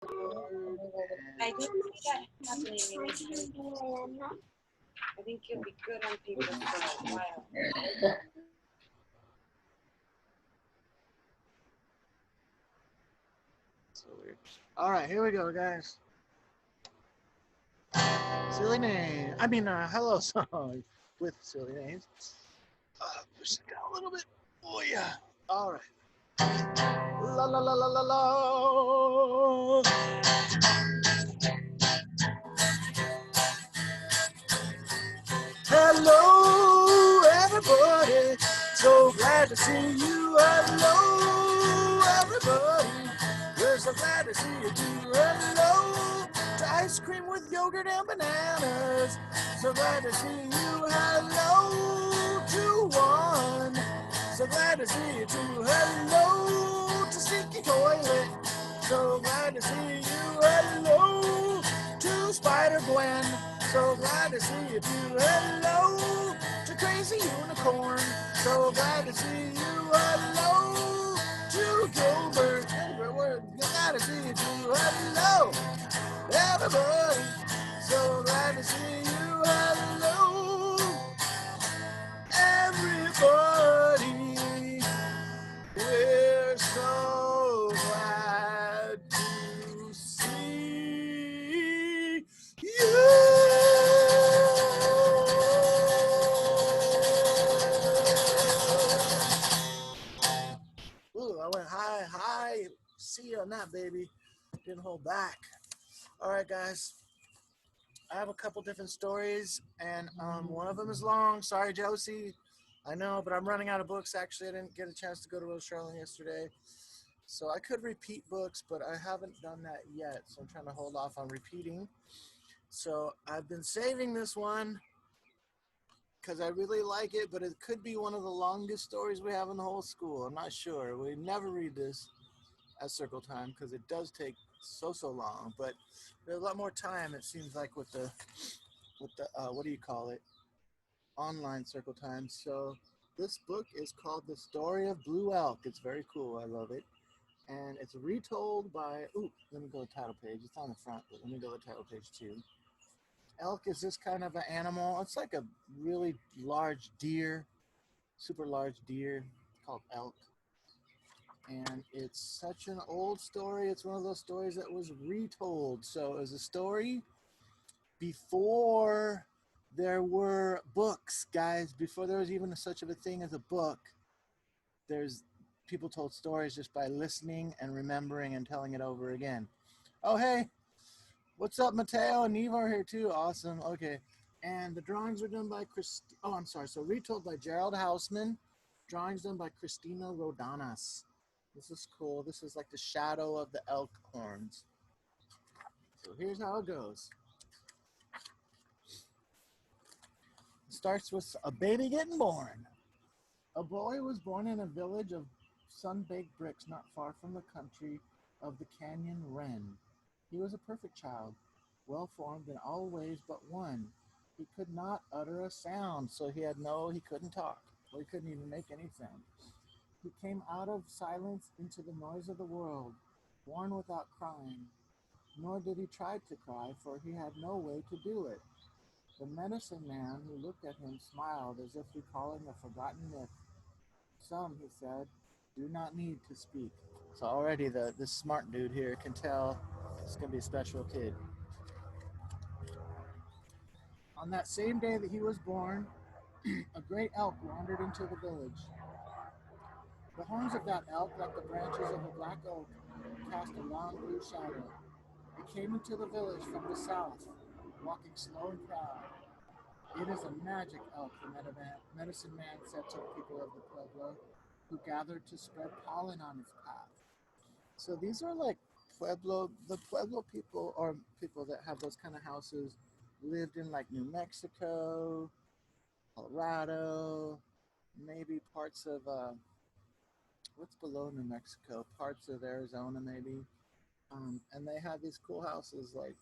I don't see that happening anytime soon. I think you'll be good on paper for a while. So weird. All right, here we go, guys. Silly name. Hello song with silly names. Push it down a little bit. Oh yeah. All right. La la la la la la. Hello, everybody. So glad to see you. Hello, everybody. We're so glad to see you too. Hello to ice cream with yogurt and bananas. So glad to see you. Hello to one. So glad to see you too. Hello to Stinky Toilet. So glad to see you. Hello to Spider Gwen. So glad to see you too. Hello to Crazy Unicorn. So glad to see you. Hello to Gilbert. We're glad to see you too. Hello, everybody. So glad to see you. Hello, everybody. We're so glad to see you. Ooh, I went high, high. See you on that, baby. Didn't hold back. All right, guys. I have a couple different stories, and one of them is long. Sorry, Josie. I know, but I'm running out of books. Actually, I didn't get a chance to go to Rose Charlotte yesterday. So I could repeat books, but I haven't done that yet. So I'm trying to hold off on repeating. So I've been saving this one because I really like it, but it could be one of the longest stories we have in the whole school. I'm not sure. We never read this at circle time because it does take so long. But there's a lot more time. It seems like with the what do you call it? Online circle time. So this book is called The Story of Blue Elk. It's very cool. I love it. And it's retold by, let me go to the title page. It's on the front, but let me go to the title page too. Elk is this kind of an animal. It's like a really large deer, super large deer called elk. And it's such an old story. It's one of those stories that was retold. So it was a story before there were books, guys, before there was even such of a thing as a book. There's people told stories just by listening and remembering and telling it over again. Oh, hey, what's up, Mateo and Neva are here too. Awesome. Okay. And the drawings were done by I'm sorry. So retold by Gerald Houseman. Drawings done by Christina Rodanas. This is cool. This is like the shadow of the elk horns. So here's how it goes. It starts with a baby getting born. A boy was born in a village of sun-baked bricks not far from the country of the Canyon Wren. He was a perfect child, well-formed in all ways but one. He could not utter a sound, so he couldn't talk, or he couldn't even make any sound. He came out of silence into the noise of the world, born without crying. Nor did he try to cry, for he had no way to do it. The medicine man who looked at him smiled as if recalling a forgotten myth. Some, he said, do not need to speak. So already this smart dude here can tell it's going to be a special kid. On that same day that he was born, a great elk wandered into the village. The horns of that elk, like the branches of a black oak, cast a long blue shadow. It came into the village from the south, walking slow and proud. It is a magic elk, the medicine man said to the people of the pueblo, who gathered to spread pollen on its path. So these are like the Pueblo people, or people that have those kind of houses, lived in like New Mexico, Colorado, maybe parts of, what's below New Mexico? Parts of Arizona, maybe. And they had these cool houses like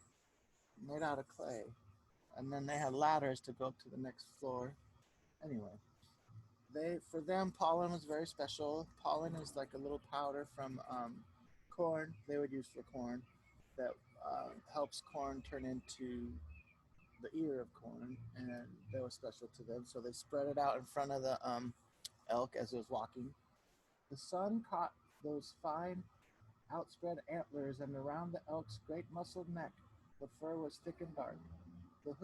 made out of clay. And then they had ladders to go up to the next floor. Anyway, for them pollen was very special. Pollen is like a little powder from corn they would use for corn. that helps corn turn into the ear of corn, and that was special to them. So they spread it out in front of the elk as it was walking. The sun caught those fine outspread antlers, and around the elk's great muscled neck the fur was thick and dark. The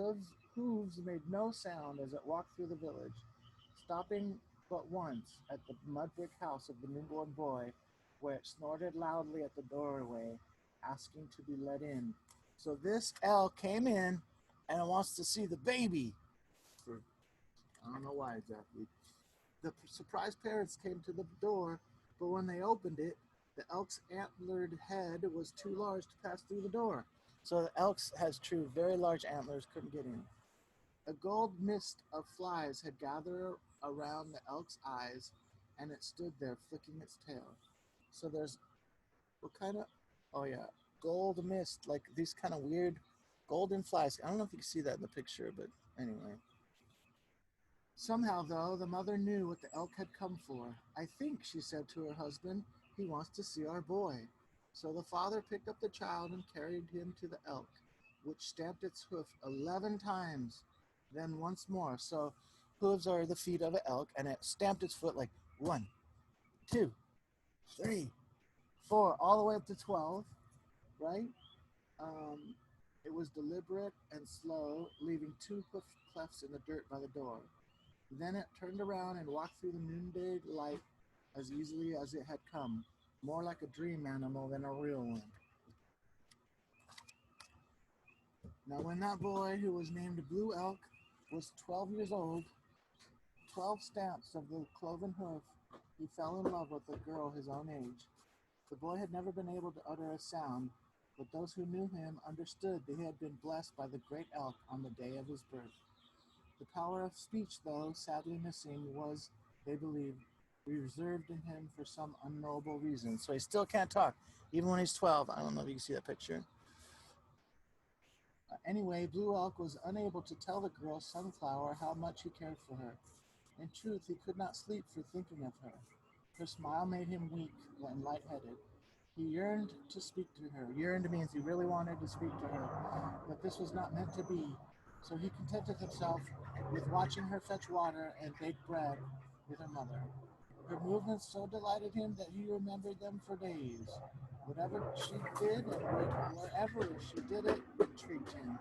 hooves made no sound as it walked through the village, stopping but once at the mud brick house of the newborn boy, where it snorted loudly at the doorway, asking to be let in. So this elk came in and it wants to see the baby. I don't know why exactly. The surprised parents came to the door, but when they opened it, the elk's antlered head was too large to pass through the door. So the elk has true, very large antlers, couldn't get in. A gold mist of flies had gathered around the elk's eyes, and it stood there flicking its tail. So there's what kind of, oh yeah, gold mist, like these kind of weird golden flies. I don't know if you can see that in the picture, but anyway. Somehow, though, the mother knew what the elk had come for. I think, she said to her husband, he wants to see our boy. So the father picked up the child and carried him to the elk, which stamped its hoof 11 times, then once more. So hooves are the feet of an elk, and it stamped its foot like 1, 2, 3, 4, all the way up to 12, right? It was deliberate and slow, leaving 2 hoof clefts in the dirt by the door. Then it turned around and walked through the noonday light as easily as it had come, more like a dream animal than a real one. Now when that boy, who was named Blue Elk, was 12 years old, 12 stamps of the cloven hoof, he fell in love with a girl his own age. The boy had never been able to utter a sound, but those who knew him understood that he had been blessed by the great elk on the day of his birth. The power of speech, though sadly missing, was, they believed, reserved in him for some unknowable reason. So he still can't talk, even when he's 12. I don't know if you can see that picture. Anyway, Blue Elk was unable to tell the girl Sunflower how much he cared for her. In truth, he could not sleep for thinking of her. Her smile made him weak and lightheaded. He yearned to speak to her. Yearned means he really wanted to speak to her, but this was not meant to be. So he contented himself with watching her fetch water and bake bread with her mother. Her movements so delighted him that he remembered them for days. Whatever she did and wherever she did it, intrigued him.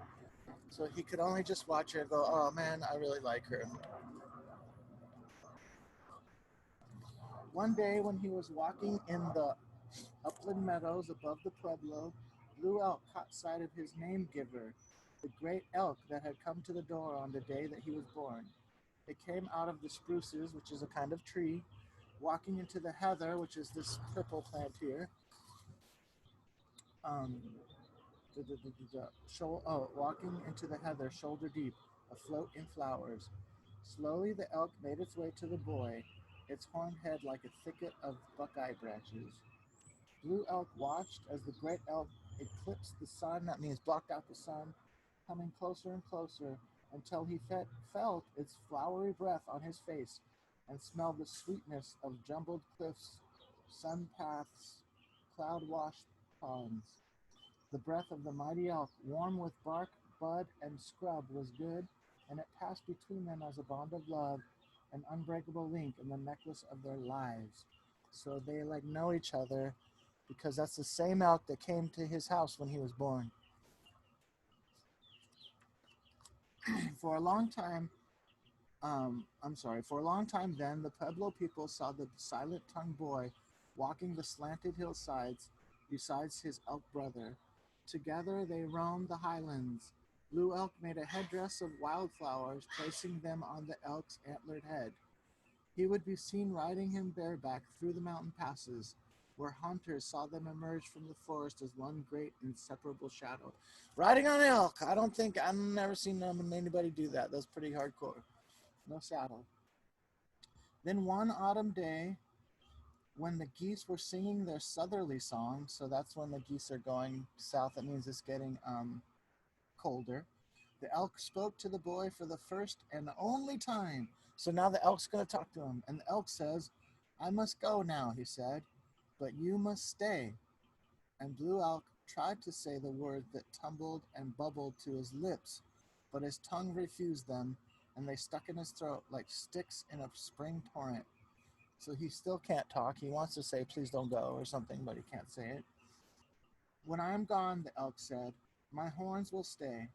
So he could only just watch her and go, oh man, I really like her. One day when he was walking in the upland meadows above the Pueblo, Blue Elk caught sight of his name giver, the great elk that had come to the door on the day that he was born. It came out of the spruces, which is a kind of tree, walking into the heather, which is this purple plant here. Walking into the heather shoulder deep, afloat in flowers. Slowly the elk made its way to the boy, its horned head like a thicket of buckeye branches. Blue Elk watched as the great elk eclipsed the sun, that means blocked out the sun, coming closer and closer until he felt its flowery breath on his face and smelled the sweetness of jumbled cliffs, sun paths, cloud-washed ponds. The breath of the mighty elk, warm with bark, bud, and scrub, was good, and it passed between them as a bond of love, an unbreakable link in the necklace of their lives. So they know each other because that's the same elk that came to his house when he was born. For a long time then, the Pueblo people saw the silent-tongued boy walking the slanted hillsides besides his elk brother. Together they roamed the highlands. Blue Elk made a headdress of wildflowers, placing them on the elk's antlered head. He would be seen riding him bareback through the mountain passes, where hunters saw them emerge from the forest as one great inseparable shadow. Riding on elk. I've never seen anybody do that. That's pretty hardcore. No saddle. Then one autumn day, when the geese were singing their southerly song, so that's when the geese are going south, that means it's getting colder, the elk spoke to the boy for the first and only time. So now the elk's going to talk to him. And the elk says, I must go now, he said, but you must stay. And Blue Elk tried to say the word that tumbled and bubbled to his lips, but his tongue refused them, and they stuck in his throat like sticks in a spring torrent. So he still can't talk. He wants to say, please don't go, or something, but he can't say it. When I am gone, the elk said, my horns will stay.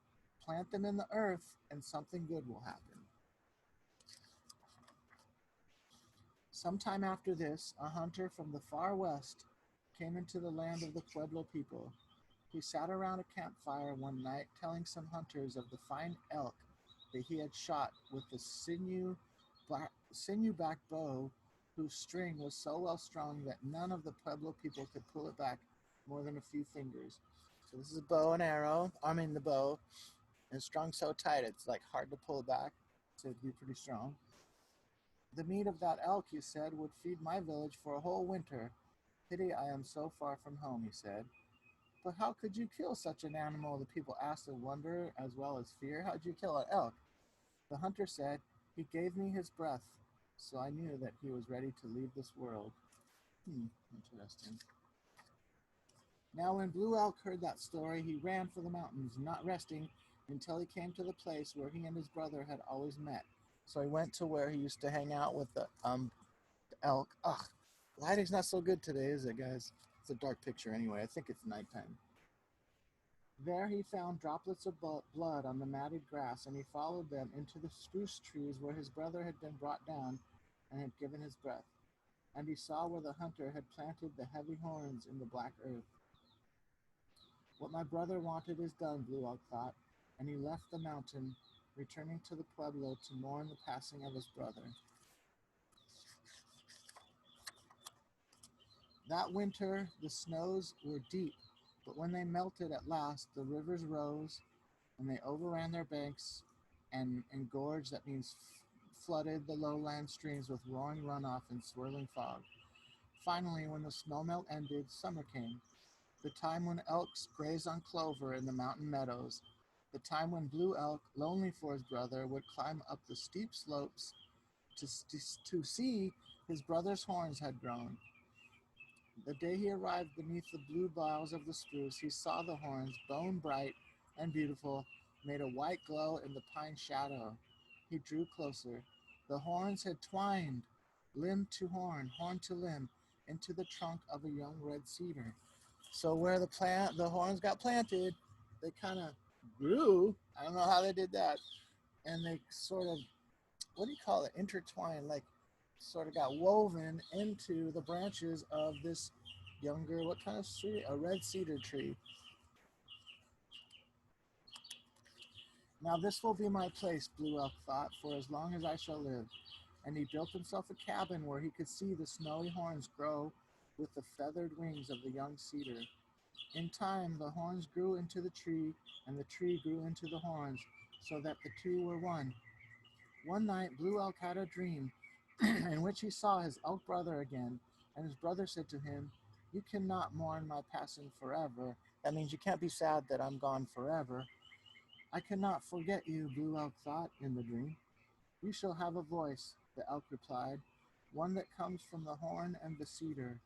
Plant them in the earth, and something good will happen. Sometime after this, a hunter from the far west came into the land of the Pueblo people. He sat around a campfire one night telling some hunters of the fine elk that he had shot with the sinew-back bow whose string was so well strung that none of the Pueblo people could pull it back more than a few fingers. So this is a bow and arrow, the bow, and strung so tight it's like hard to pull back, so it'd be pretty strong. The meat of that elk, he said, would feed my village for a whole winter. Pity I am so far from home, he said. But how could you kill such an animal? The people asked in wonder as well as fear. How'd you kill an elk? The hunter said, he gave me his breath, so I knew that he was ready to leave this world. Interesting. Now when Blue Elk heard that story, he ran for the mountains, not resting until he came to the place where he and his brother had always met. So he went to where he used to hang out with the elk. Ugh, lighting's not so good today, is it, guys? It's a dark picture anyway. I think it's nighttime. There he found droplets of blood on the matted grass, and he followed them into the spruce trees where his brother had been brought down and had given his breath. And he saw where the hunter had planted the heavy horns in the black earth. What my brother wanted is done, Blue Elk thought, and he left the mountain, returning to the Pueblo to mourn the passing of his brother. That winter, the snows were deep, but when they melted at last, the rivers rose, and they overran their banks and engorged, that means flooded the lowland streams with roaring runoff and swirling fog. Finally, when the snowmelt ended, summer came, the time when elks grazed on clover in the mountain meadows, the time when Blue Elk, lonely for his brother, would climb up the steep slopes to see his brother's horns had grown. The day he arrived beneath the blue boughs of the spruce, he saw the horns, bone bright and beautiful, made a white glow in the pine shadow. He drew closer. The horns had twined, limb to horn to limb, into the trunk of a young red cedar. So where the horns got planted, they kind of grew. I don't know how they did that. And they sort of, what do you call it? Intertwined, like sort of got woven into the branches of this younger, what kind of tree? A red cedar tree. Now this will be my place, Blue Elk thought, for as long as I shall live. And he built himself a cabin where he could see the snowy horns grow with the feathered wings of the young cedar. In time, the horns grew into the tree, and the tree grew into the horns, so that the two were one. One night, Blue Elk had a dream in which he saw his elk brother again, and his brother said to him, you cannot mourn my passing forever. That means you can't be sad that I'm gone forever. I cannot forget you, Blue Elk thought in the dream. You shall have a voice, the elk replied, one that comes from the horn and the cedar.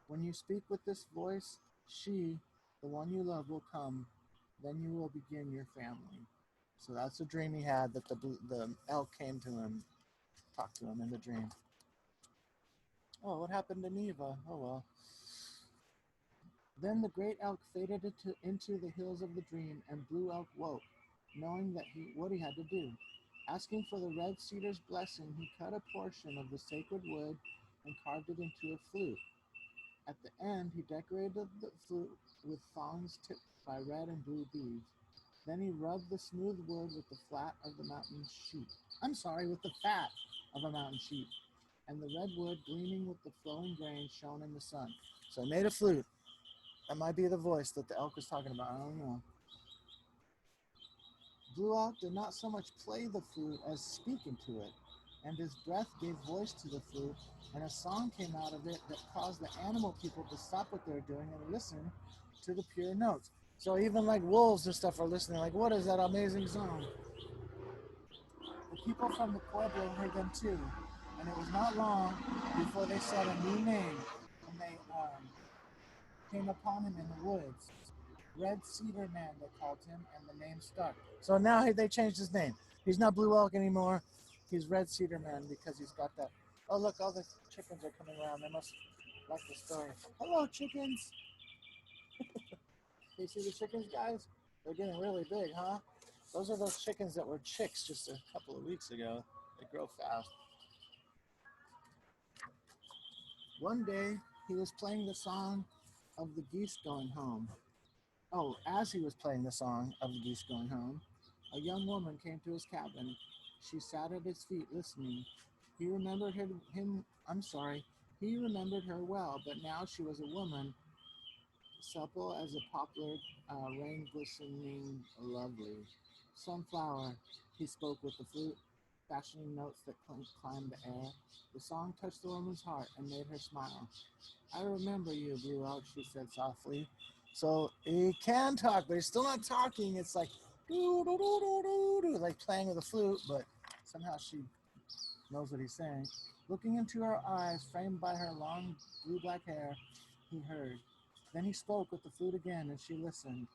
When you speak with this voice, she, the one you love, will come. Then you will begin your family. So that's the dream he had, that the elk came to him, talked to him in the dream. Oh, what happened to Neva? Oh, well. Then the great elk faded into the hills of the dream, and Blue Elk woke, knowing what he had to do. Asking for the red cedar's blessing, he cut a portion of the sacred wood and carved it into a flute. At the end, he decorated the flute with thongs tipped by red and blue beads. Then he rubbed the smooth wood with the fat of a mountain sheep, and the red wood gleaming with the flowing grain shone in the sun. So he made a flute. That might be the voice that the elk was talking about. I don't know. Blue Elk did not so much play the flute as speak into it, and his breath gave voice to the flute, and a song came out of it that caused the animal people to stop what they're doing and listen to the pure notes. So even like wolves and stuff are listening, like, what is that amazing song? The people from the Pueblo heard them too, and it was not long before they said a new name, and they came upon him in the woods. Red Cedar Man, they called him, and the name stuck. So now they changed his name. He's not Blue Elk anymore. He's Red Cedar Man because he's got that. Oh, look, all the chickens are coming around. They must like the story. Hello, chickens. You see the chickens, guys? They're getting really big, huh? Those are those chickens that were chicks just a couple of weeks ago. They grow fast. One day, he was playing the song of the geese going home. Oh, as he was playing the song of the geese going home, a young woman came to his cabin. She sat at his feet listening. He remembered him, I'm sorry, he remembered her well, but now she was a woman, supple as a poplar, rain glistening, lovely. Sunflower, he spoke with the flute, fashioning notes that climbed the air. The song touched the woman's heart and made her smile. I remember you, Blue Elk, she said softly. So he can talk, but he's still not talking. It's like doo doo doo doo doo doo, like playing with a flute, but somehow she knows what he's saying. Looking into her eyes, framed by her long blue-black hair, he heard. Then he spoke with the flute again, and she listened.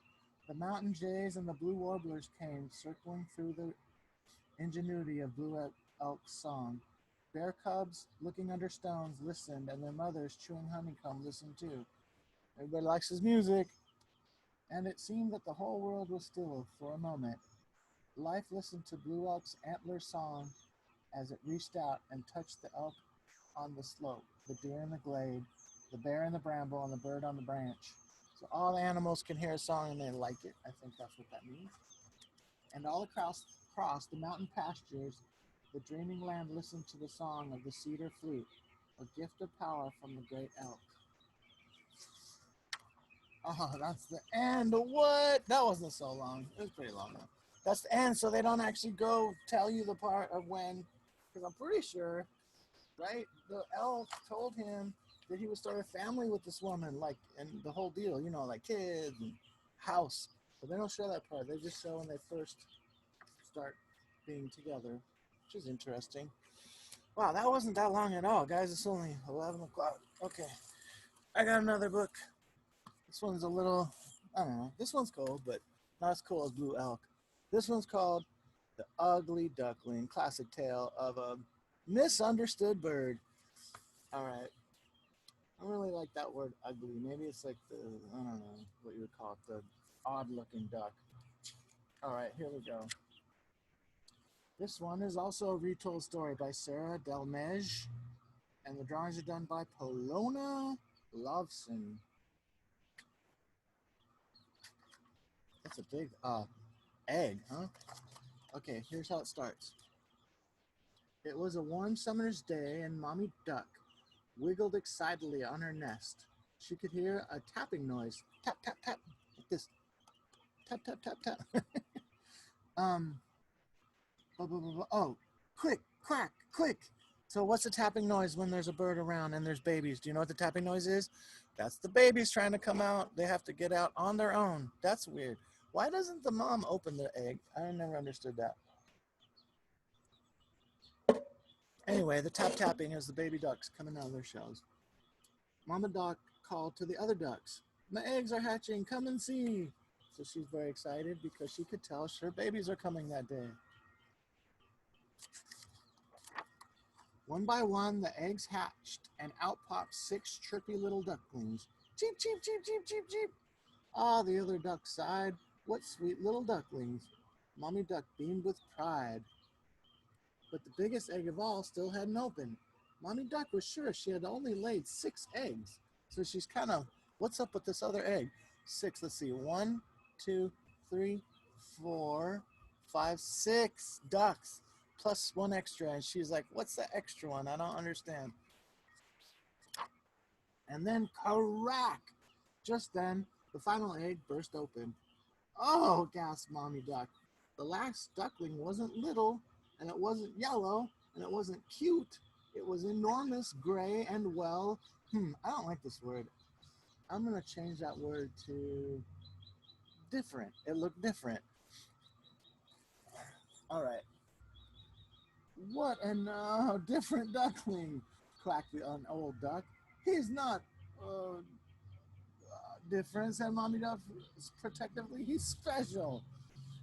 The mountain jays and the blue warblers came, circling through the ingenuity of Blue Elk's song. Bear cubs, looking under stones, listened, and their mothers, chewing honeycomb, listened too. Everybody likes his music. And it seemed that the whole world was still for a moment. Life listened to Blue Elk's antler song as it reached out and touched the elk on the slope, the deer in the glade, the bear in the bramble, and the bird on the branch. So all the animals can hear a song and they like it. I think that's what that means. And all across the mountain pastures, the dreaming land listened to the song of the cedar flute, a gift of power from the great elk. Oh, that's the end. What? That wasn't so long. It was pretty long though. That's the end. So they don't actually go tell you the part of when, because I'm pretty sure, right? The elk told him that he would start a family with this woman, like, and the whole deal, you know, like kids and house. But they don't show that part. They just show when they first start being together, which is interesting. Wow, that wasn't that long at all, guys. It's only 11 o'clock. Okay, I got another book. This one's a little, I don't know. This one's cool, but not as cool as Blue Elk. This one's called The Ugly Duckling, classic tale of a misunderstood bird. All right. I really like that word ugly. Maybe it's like the, I don't know what you would call it, the odd looking duck. All right, here we go. This one is also a retold story by Sarah Delmege, and the drawings are done by Polona Lovson. That's a big egg, huh? Okay, here's how it starts. It was a warm summer's day, and Mommy Duck wiggled excitedly on her nest. She could hear a tapping noise. Tap, tap, tap. Like this. Tap, tap, tap, tap. Oh, quick, quack, quick. So what's the tapping noise when there's a bird around and there's babies? Do you know what the tapping noise is? That's the babies trying to come out. They have to get out on their own. That's weird. Why doesn't the mom open the egg? I never understood that. Anyway, the tap tapping is the baby ducks coming out of their shells. Mama Duck called to the other ducks. My eggs are hatching, come and see. So she's very excited because she could tell her babies are coming that day. One by one, the eggs hatched, and out popped 6 chirpy little ducklings. Cheep, cheep, cheep, cheep, cheep, cheep. Ah, the other ducks sighed. What sweet little ducklings. Mommy Duck beamed with pride. But the biggest egg of all still hadn't opened. Mommy Duck was sure she had only laid 6 eggs. So she's kind of, what's up with this other egg? 6, let's see, 1, 2, 3, 4, 5, 6 ducks. Plus 1 extra, and she's like, what's the extra one? I don't understand. And then crack! Just then, the final egg burst open. Oh, gasped Mommy Duck. The last duckling wasn't little, and it wasn't yellow, and it wasn't cute. It was enormous, gray, and well, I don't like this word. I'm going to change that word to different. It looked different. All right. What an different duckling, quacked an old duck. He's not different, said Mommy Duck protectively. He's special.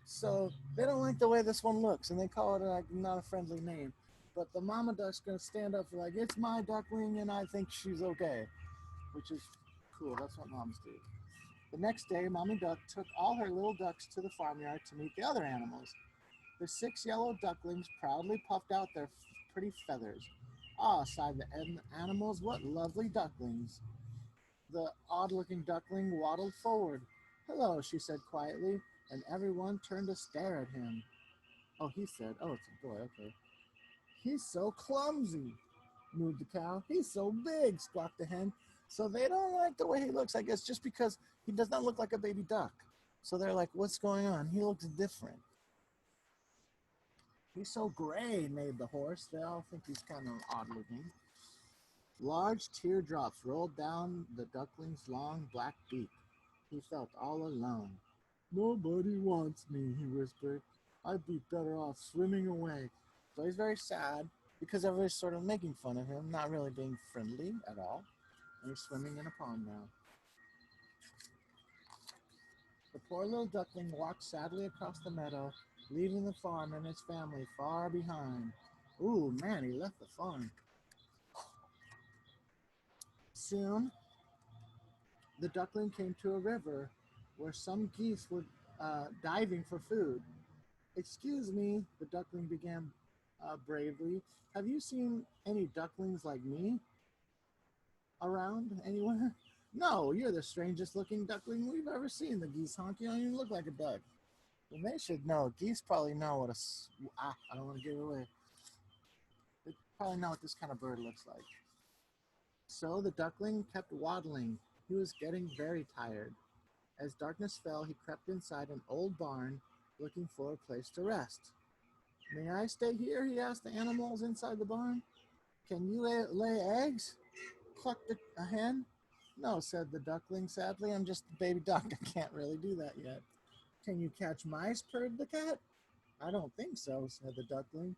So they don't like the way this one looks, and they call it like not a friendly name. But the mama duck's gonna stand up for like it's my duckling, and I think she's okay, which is cool. That's what moms do. The next day, Mommy Duck took all her little ducks to the farmyard to meet the other animals. The 6 yellow ducklings proudly puffed out their pretty feathers. Ah, sighed the animals, what lovely ducklings. The odd-looking duckling waddled forward. Hello, she said quietly, and everyone turned to stare at him. Oh, he said, oh, it's a boy, okay. He's so clumsy, mooed the cow. He's so big, squawked the hen. So they don't like the way he looks, I guess, just because he does not look like a baby duck. So they're like, what's going on? He looks different. He's so gray, neighed the horse. They all think he's kind of odd looking. Large teardrops rolled down the duckling's long black beak. He felt all alone. Nobody wants me, he whispered. I'd be better off swimming away. So he's very sad because everybody's sort of making fun of him, not really being friendly at all. And he's swimming in a pond now. The poor little duckling walked sadly across the meadow, leaving the farm and his family far behind. Ooh, man, he left the farm. Soon, the duckling came to a river where some geese were diving for food. Excuse me, the duckling began bravely. Have you seen any ducklings like me around anywhere? No, you're the strangest looking duckling we've ever seen. The geese honk. You don't even look like a duck. Well, they should know. Geese probably know what I don't want to give it away. They probably know what this kind of bird looks like. So the duckling kept waddling. He was getting very tired. As darkness fell, he crept inside an old barn, looking for a place to rest. May I stay here? He asked the animals inside the barn. Can you lay eggs? Clucked a hen. No, said the duckling sadly. I'm just a baby duck. I can't really do that yet. Can you catch mice? Purred the cat. I don't think so, said the duckling.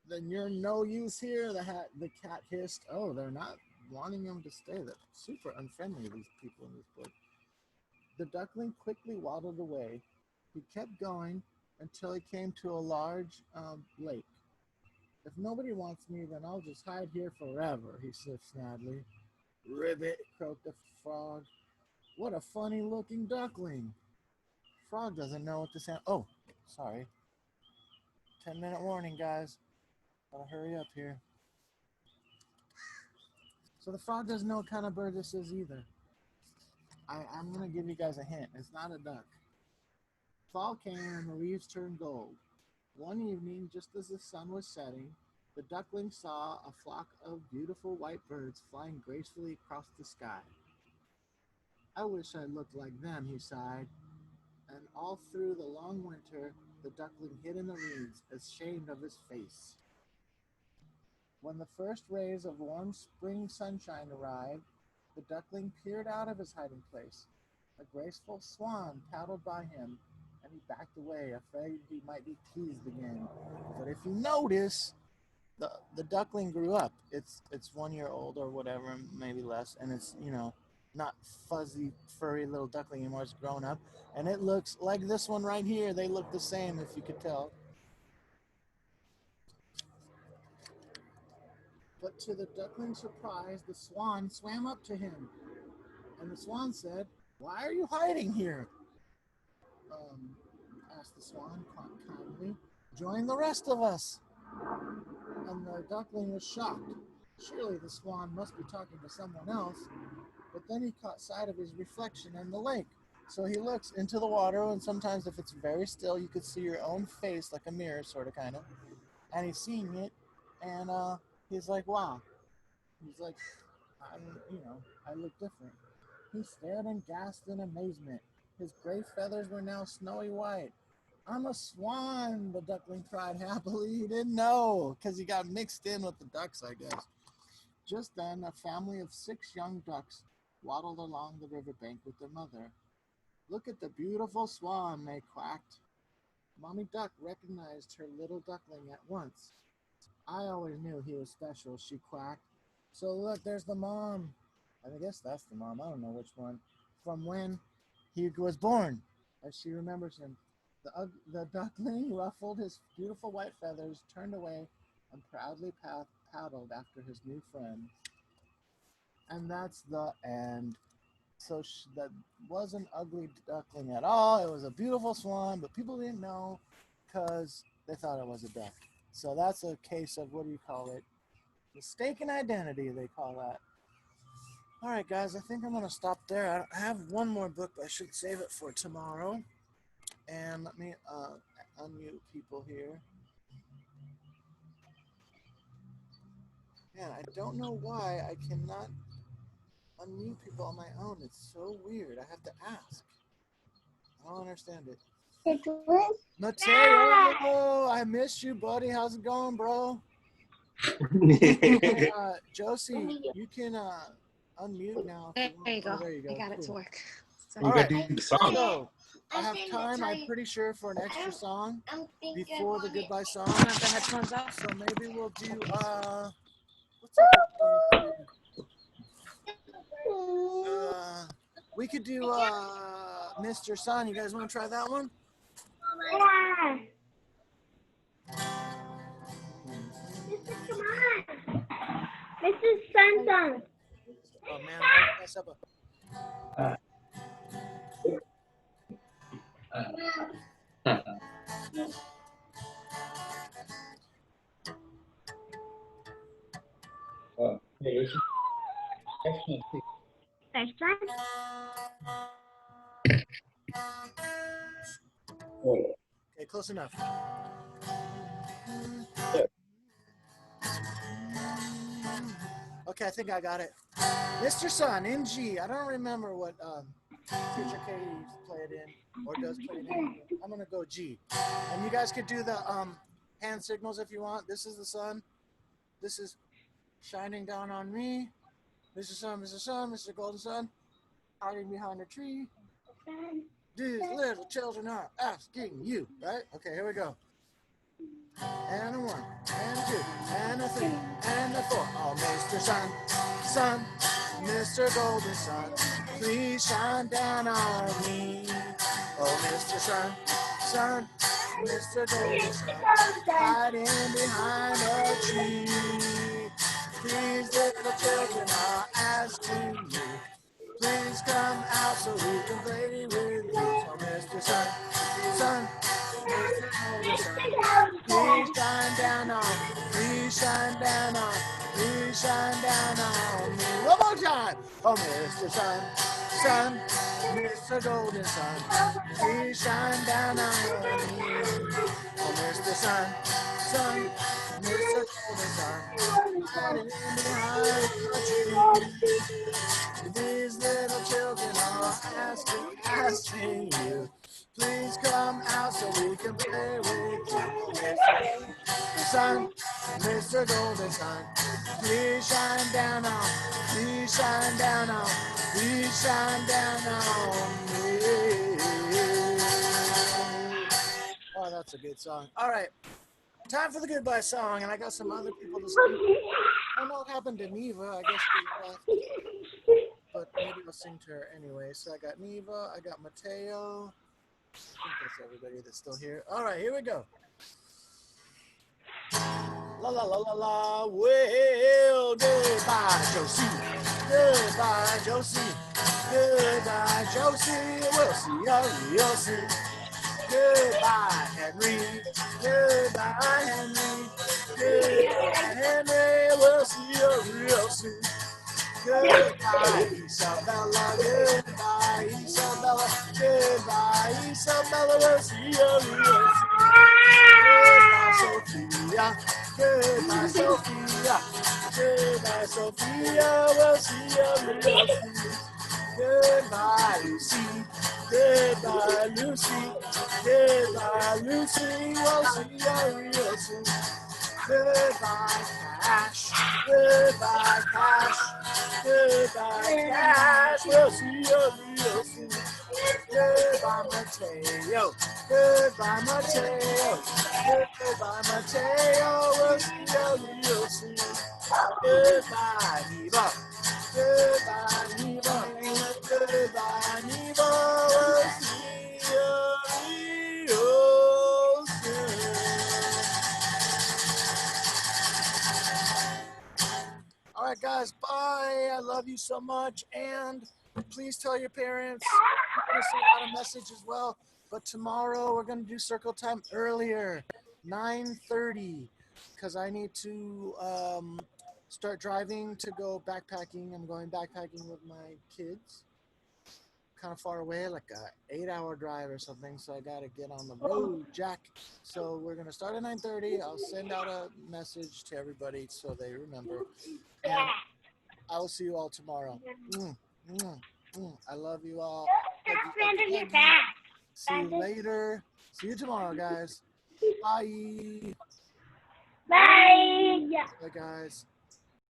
Then you're no use here, the cat hissed. Oh, they're not wanting him to stay. They're super unfriendly, these people in this book. The duckling quickly waddled away. He kept going until he came to a large lake. If nobody wants me, then I'll just hide here forever, he said sadly. Ribbit, croaked the frog. What a funny looking duckling. Frog doesn't know what to say. Oh, sorry. 10-minute warning, guys. Gotta hurry up here. So the frog doesn't know what kind of bird this is either. I'm gonna give you guys a hint. It's not a duck. Fall came and the leaves turned gold. One evening, just as the sun was setting, the duckling saw a flock of beautiful white birds flying gracefully across the sky. I wish I looked like them, he sighed. And all through the long winter, the duckling hid in the reeds, ashamed of his face. When the first rays of warm spring sunshine arrived, the duckling peered out of his hiding place. A graceful swan paddled by him, and he backed away, afraid he might be teased again. But if you notice, the duckling grew up. It's 1 year old or whatever, maybe less, and it's not fuzzy, furry little duckling anymore. It's grown up, and it looks like this one right here. They look the same, if you could tell. But to the duckling's surprise, the swan swam up to him, and the swan said, "Why are you hiding here?" Asked the swan kindly. "Join the rest of us." And the duckling was shocked. Surely the swan must be talking to someone else. But then he caught sight of his reflection in the lake. So he looks into the water, and sometimes if it's very still, you could see your own face, like a mirror, sort of, kind of. And he's seeing it, and he's like, wow. He's like, I look different. He stared and gasped in amazement. His gray feathers were now snowy white. I'm a swan, the duckling cried happily. He didn't know, because he got mixed in with the ducks, I guess. Just then, a family of 6 young ducks waddled along the riverbank with their mother. Look at the beautiful swan, they quacked. Mommy Duck recognized her little duckling at once. I always knew he was special, she quacked. So look, there's the mom. A I guess that's the mom. I don't know which one. From when he was born, as she remembers him. The duckling ruffled his beautiful white feathers, turned away, and proudly paddled after his new friend. And that's the end. So that was an ugly duckling at all. It was a beautiful swan, but people didn't know because they thought it was a duck. So that's a case of, what do you call it? Mistaken identity, they call that. All right, guys, I think I'm going to stop there. I have one more book, but I should save it for tomorrow. And let me unmute people here. Man, I don't know why I cannot unmute people on my own. It's so weird. I have to ask. I don't understand it. Mateo, I missed you, buddy. How's it going, bro? Josie, you can unmute now. There you go. Oh, there you go. I got it Cool. to work. We All gotta right. do the song. So, I have time, I'm pretty sure, for an extra song before the goodbye song. Turn the headphones off. So maybe we'll do, what's a we could do, Mr. Sun. You guys want to try that one? Yeah. Mr. Sun. Oh, man, I mess up First one. Okay, close enough. Okay, I think I got it. Mr. Sun in G. I don't remember what Teacher Katie played in or does play it in. I'm gonna go G. And you guys could do the hand signals if you want. This is the sun. This is shining down on me. Mr. Sun, Mr. Sun, Mr. Golden Sun, hiding behind a tree. These little children are asking you, right? Okay, here we go. And a 1, and a 2, and a 3, and a 4. Oh, Mr. Sun, Sun, Mr. Golden Sun, please shine down on me. Oh, Mr. Sun, Sun, Mr. Golden Sun, hiding behind a tree. These little children are asking you, please come out so we can play with you. So, Mr. Sun, Sun, Mr. Golden Sun, please shine down on me, please shine down on me, please shine down on me. One more time. Oh, Mr. Sun, Sun, Mr. Golden Sun, please shine down on me. Oh, Mr. Sun, Sun, Mr. Golden Sun, hiding behind a tree. These little children are asking you, please come out so we can play with you. Mr. Sun, Mr. Golden Sun, please shine down on, please shine down on, please shine down on me. Oh, that's a good song. All right, time for the goodbye song, and I got some other people to sing. I don't know what happened to Neva. I guess she left. But maybe I'll sing to her anyway. So I got Neva, I got Mateo. I think that's everybody that's still here. All right, here we go. La la la la la. Well, goodbye, Josie. Goodbye, Josie. Goodbye, Josie. We'll see you real soon. Goodbye, Henry. Goodbye, Henry. Goodbye, Henry. We'll see you real soon. Goodbye, Isabella. Goodbye, Isabella. Goodbye, Isabella. We'll see you real soon. Goodbye, Sophia. Goodbye, Sophia. Goodbye, Sophia. We'll see you real soon. Goodbye, Lucy. Goodbye, Lucy. Goodbye, Lucy. We'll see you real soon. Goodbye, Cash. Goodbye, Cash. Goodbye, Cash. We'll see you real soon. Goodbye, Mateo. Goodbye, Mateo. Goodbye, Mateo. We'll see you real soon. Goodbye, Eva. Goodbye, Neva. Goodbye, Neva. We'll see you real soon. All right, guys, bye. I love you so much. And please tell your parents. I'm going to send out a message as well. But tomorrow we're going to do circle time earlier, 9:30, because I need to start driving to go backpacking. I'm going backpacking with my kids. Kind of far away, like a 8-hour drive or something. So I got to get on the road, Jack. So we're going to start at 9:30. I'll send out a message to everybody so they remember. And I will see you all tomorrow. I love you all. See you later. See you tomorrow, guys. Bye. Bye. Bye, guys.